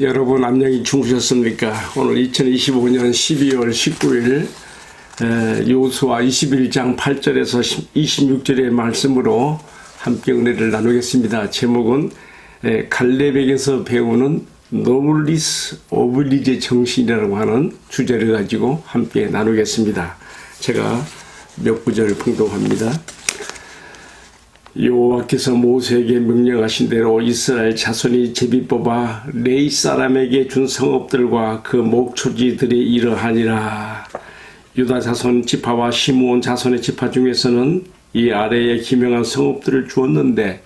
여러분 안녕히 주무셨습니까? 오늘 2025년 12월 19일 여호수아 21장 8절에서 26절의 말씀으로 함께 은혜를 나누겠습니다. 제목은 갈렙에게서 배우는 노블리스 오블리제 정신이라고 하는 주제를 가지고 함께 나누겠습니다. 제가 몇 구절 봉독합니다. 여호와께서 모세에게 명령하신 대로 이스라엘 자손이 제비 뽑아 레위 사람에게 준 성읍들과 그 목초지들이 이러하니라. 유다 자손 지파와 시므온 자손의 지파 중에서는 이 아래에 기명한 성읍들을 주었는데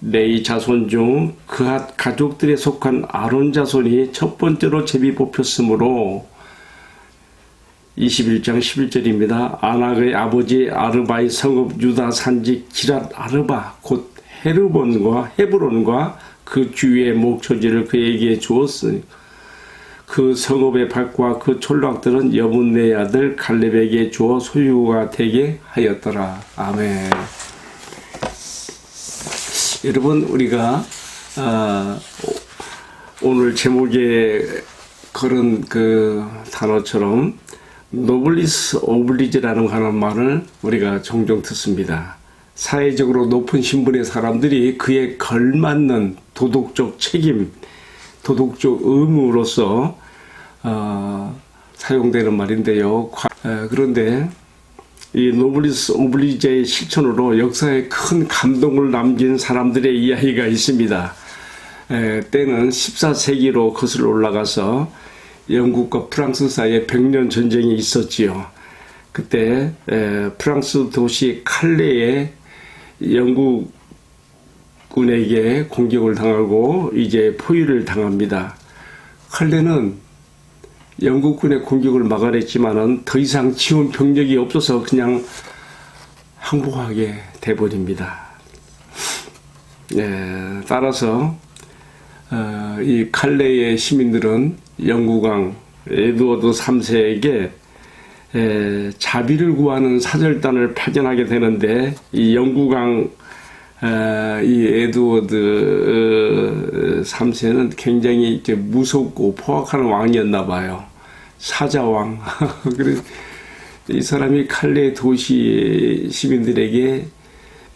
레위 자손 중 그핫 가족들에 속한 아론 자손이 첫 번째로 제비 뽑혔으므로 21장 11절입니다. 아낙의 아버지 아르바의 성읍 유다 산지 기랏 아르바 곧 헤브론과 그 주위의 목초지를 그에게 주었으니 그 성읍의 밭과 그 촌락들은 여분네 아들 갈렙에게 주어 소유가 되게 하였더라. 아멘. 여러분, 우리가 오늘 제목에 걸은 그 단어처럼 노블리스 오블리제라는 하는 말을 우리가 종종 듣습니다. 사회적으로 높은 신분의 사람들이 그에 걸맞는 도덕적 책임, 도덕적 의무로서 사용되는 말인데요. 그런데 이 노블리스 오블리제의 실천으로 역사에 큰 감동을 남긴 사람들의 이야기가 있습니다. 때는 14세기로 거슬러 올라가서 영국과 프랑스 사이에 100년 전쟁이 있었지요. 그때 프랑스 도시 칼레에 영국군에게 공격을 당하고 이제 포위를 당합니다. 칼레는 영국군의 공격을 막아냈지만은 더 이상 지원 병력이 없어서 그냥 항복하게 돼버립니다. 따라서 이 칼레의 시민들은 영국왕 에드워드 3세에게 자비를 구하는 사절단을 파견하게 되는데 이 영국왕 이 에드워드 3세는 굉장히 이제 무섭고 포악한 왕이었나 봐요. 사자왕. 그래서 이 사람이 칼레 도시 시민들에게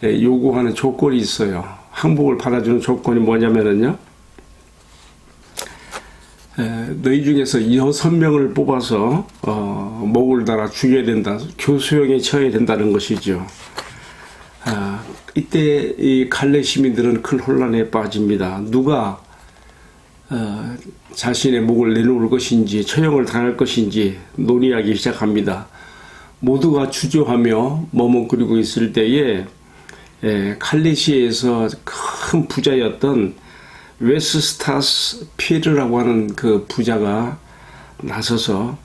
요구하는 조건이 있어요. 항복을 받아주는 조건이 뭐냐면은요. 너희 중에서 6명을 뽑아서 목을 달아 죽여야 된다. 교수형에 처해야 된다는 것이죠. 이때 이 갈렙 시민들은 큰 혼란에 빠집니다. 누가 자신의 목을 내놓을 것인지 처형을 당할 것인지 논의하기 시작합니다. 모두가 주저하며 머뭇거리고 있을 때에 칼레시에서 큰 부자였던 웨스스타스 피에르라고 하는 그 부자가 나서서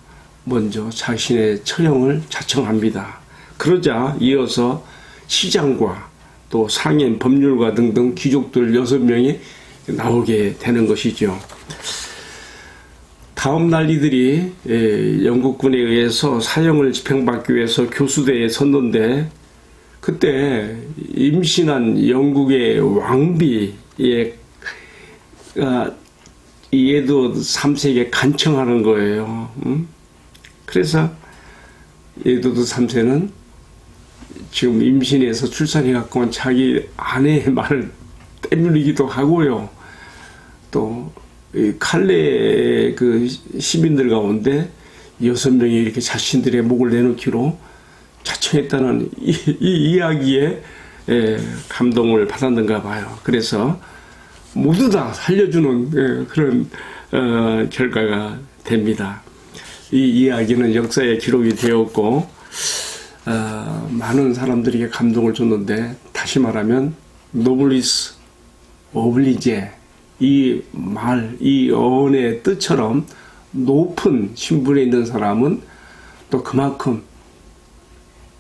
먼저 자신의 처형을 자청합니다. 그러자 이어서 시장과 또 상인, 법률가 등등 귀족들 6명이 나오게 되는 것이죠. 다음 날 이들이 영국군에 의해서 사형을 집행받기 위해서 교수대에 섰는데 그때 임신한 영국의 왕비의 이 에드워드 3세에게 간청하는 거예요. 그래서 에드워드 3세는 지금 임신해서 출산해갖고 자기 아내의 말을 때밀기도 하고요. 또 칼레 그 시민들 가운데 6명이 이렇게 자신들의 목을 내놓기로 자청했다는 이 이야기에 감동을 받았는가 봐요. 그래서 모두 다 살려주는 그런 결과가 됩니다. 이 이야기는 역사에 기록이 되었고 많은 사람들에게 감동을 줬는데 다시 말하면 노블리스 오블리제 이 어원의 뜻처럼 높은 신분에 있는 사람은 또 그만큼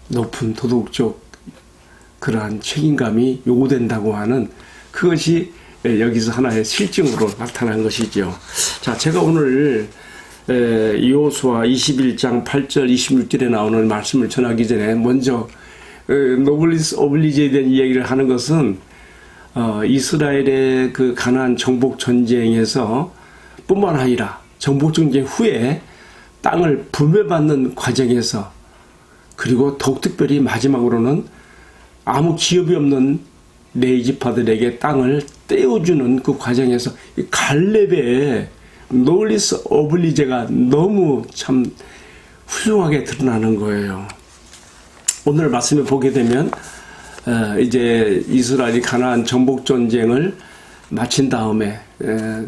높은 도덕적 그러한 책임감이 요구된다고 하는 그것이 여기서 하나의 실증으로 나타난 것이죠. 자, 제가 오늘 여호수아 21장 8절 26절에 나오는 말씀을 전하기 전에 먼저 노블리스 오블리제에 대한 이야기를 하는 것은 이스라엘의 그 가나안 정복 전쟁에서 뿐만 아니라 정복전쟁 후에 땅을 분배받는 과정에서, 그리고 더욱 특별히 마지막으로는 아무 기업이 없는 레위 지파들에게 땅을 떼어주는 그 과정에서 이 갈렙의 노리스 어블리제가 너무 참 훌륭하게 드러나는 거예요. 오늘 말씀을 보게 되면 이제 이스라엘이 가나안 정복 전쟁을 마친 다음에,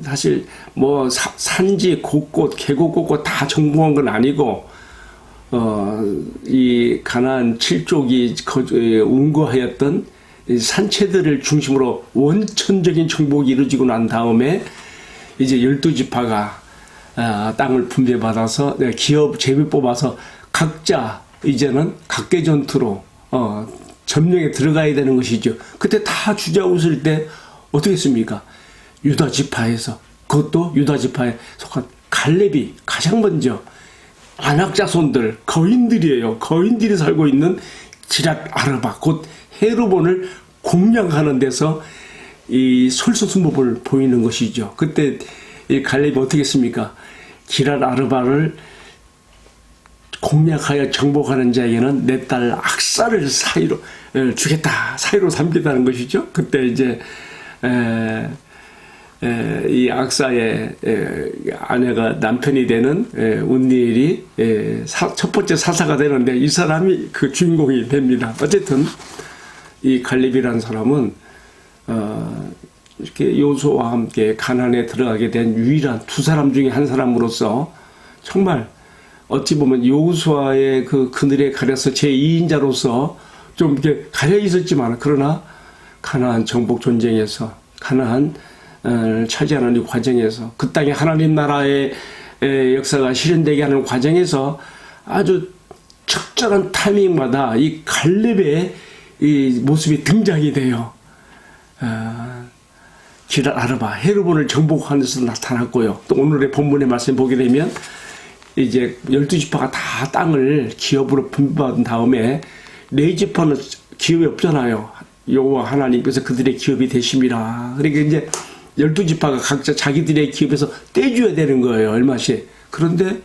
사실 뭐 산지 곳곳 계곡 곳곳 다 정복한 건 아니고, 이 가나안 7족이 운거하였던 산채들을 중심으로 원천적인 정복이 이루어지고 난 다음에 이제 12지파가 땅을 분배받아서 기업 제비 뽑아서 각자 이제는 각계 전투로 점령에 들어가야 되는 것이죠. 그때 다 주저 웃을 때 어떻게 했습니까? 유다 지파에서, 그것도 유다 지파에 속한 갈렙이 가장 먼저 아낙 자손들, 거인들이에요. 거인들이 살고 있는 기랏 아르바, 곧 헤르본을 공략하는 데서 이 솔선수범을 보이는 것이죠. 그때 이 갈렙이 어떻게 했습니까? 기랏 아르바를 공략하여 정복하는 자에게는 내 딸 악사를 사이로 주겠다, 사이로 삼겠다는 것이죠. 그때 이제 이 악사의 아내가 남편이 되는 운니엘이 첫 번째 사사가 되는데, 이 사람이 그 주인공이 됩니다. 어쨌든 이 갈렙이라는 사람은 이렇게 요수아와 함께 가나안에 들어가게 된 유일한 두 사람 중에 한 사람으로서 정말 어찌 보면 여호수아의 그 그늘에 가려서 제2인자로서 좀 이렇게 가려 있었지만, 그러나 가나안 정복 전쟁에서 가나안 차지하는 이 과정에서, 그 땅에 하나님 나라의 역사가 실현되게 하는 과정에서 아주 적절한 타이밍마다 이 갈렙의 이 모습이 등장이 돼요. 기랏 아르바, 헤르본을 정복하는 데서 나타났고요. 또 오늘의 본문의 말씀 보게 되면 이제 12지파가 다 땅을 기업으로 분배받은 다음에 레위 지파는 기업이 없잖아요. 여호와 하나님께서 그들의 기업이 되심이라. 그러니까 이제 12지파가 각자 자기들의 기업에서 떼줘야 되는 거예요, 얼마씩. 그런데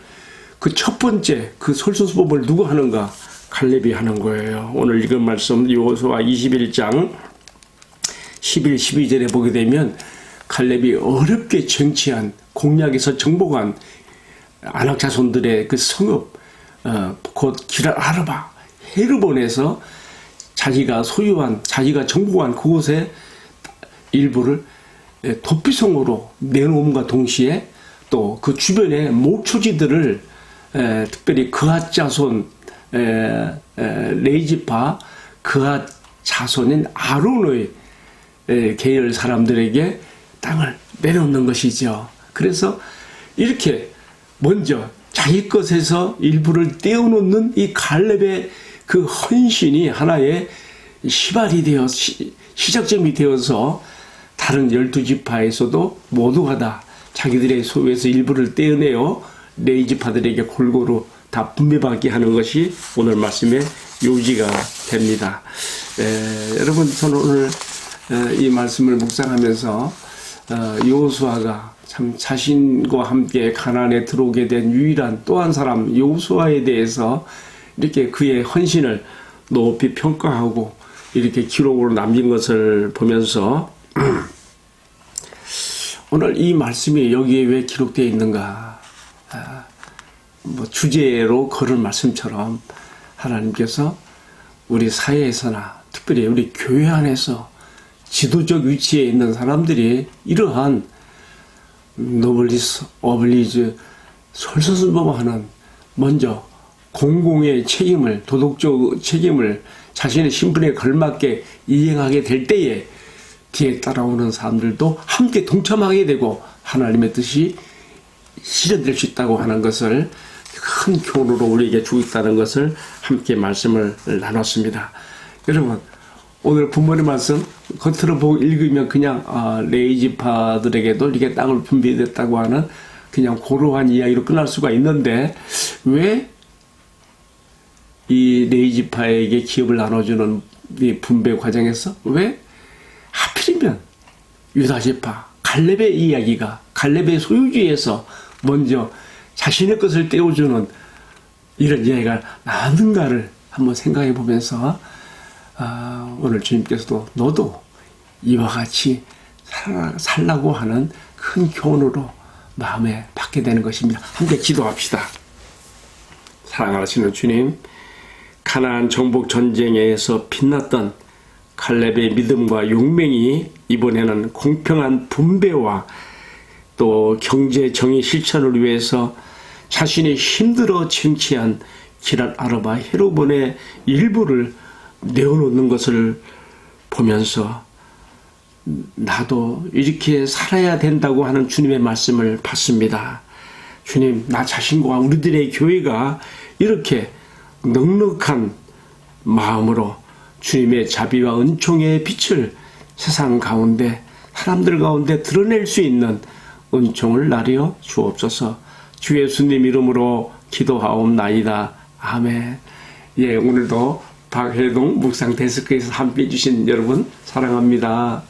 그 첫 번째 그 솔선수범을 누가 하는가? 갈렙이 하는 거예요. 오늘 읽은 말씀 여호수아 21장 11, 12절에 보게 되면 갈렙이 어렵게 정치한, 공략에서 정복한 아낙 자손들의 그 성읍, 곧 기랏 아르바, 헤르본에서 자기가 소유한, 자기가 정복한 그곳의 일부를 도피성으로 내놓음과 동시에 또 그 주변의 목초지들을 특별히 그앗 자손, 레위 지파 그앗 자손인 아론의 계열 사람들에게 땅을 내놓는 것이죠. 그래서 이렇게 먼저 자기 것에서 일부를 떼어놓는 이 갈렙의 그 헌신이 하나의 시발이 되어 시작점이 되어서 다른 12지파에서도 모두가 다 자기들의 소유에서 일부를 떼어내어 레위 지파들에게 골고루 다 분배받게 하는 것이 오늘 말씀의 요지가 됩니다. 여러분, 저는 오늘 이 말씀을 묵상하면서 여호수아가 참 자신과 함께 가나안에 들어오게 된 유일한 또 한 사람 여호수아에 대해서 이렇게 그의 헌신을 높이 평가하고 이렇게 기록으로 남긴 것을 보면서 오늘 이 말씀이 여기에 왜 기록되어 있는가? 뭐 주제로 걸은 말씀처럼 하나님께서 우리 사회에서나 특별히 우리 교회 안에서 지도적 위치에 있는 사람들이 이러한 노블리스 어블리즈 솔선수범하는 먼저 공공의 책임을, 도덕적 책임을 자신의 신분에 걸맞게 이행하게 될 때에 뒤에 따라오는 사람들도 함께 동참하게 되고 하나님의 뜻이 실현될 수 있다고 하는 것을 큰 교훈으로 우리에게 주고 있다는 것을 함께 말씀을 나눴습니다. 여러분, 오늘 본문의 말씀 겉으로 보고 읽으면 그냥 레위 지파들에게도 이렇게 땅을 분배됐다고 하는 그냥 고루한 이야기로 끝날 수가 있는데, 왜 이 레위 지파에게 기업을 나눠주는 이 분배 과정에서 왜 하필이면 유다 지파 갈렙의 이야기가 갈렙의 소유지에서 먼저 자신의 것을 떼어주는 이런 예가 나왔는가를 한번 생각해 보면서 오늘 주님께서도 너도 이와 같이 살라고 하는 큰 교훈으로 마음에 받게 되는 것입니다. 함께 기도합시다. 사랑하시는 주님, 가나안 정복 전쟁에서 빛났던 갈렙의 믿음과 용맹이 이번에는 공평한 분배와 또 경제 정의 실천을 위해서 자신이 힘들어 쟁취한 기랏 아르바 헤르본의 일부를 내어놓는 것을 보면서 나도 이렇게 살아야 된다고 하는 주님의 말씀을 받습니다. 주님, 나 자신과 우리들의 교회가 이렇게 넉넉한 마음으로 주님의 자비와 은총의 빛을 세상 가운데 사람들 가운데 드러낼 수 있는 은총을 나리어 주옵소서. 주 예수님 이름으로 기도하옵나이다. 아멘. 예, 오늘도 박혜동 묵상 데스크에서 함께 해주신 여러분 사랑합니다.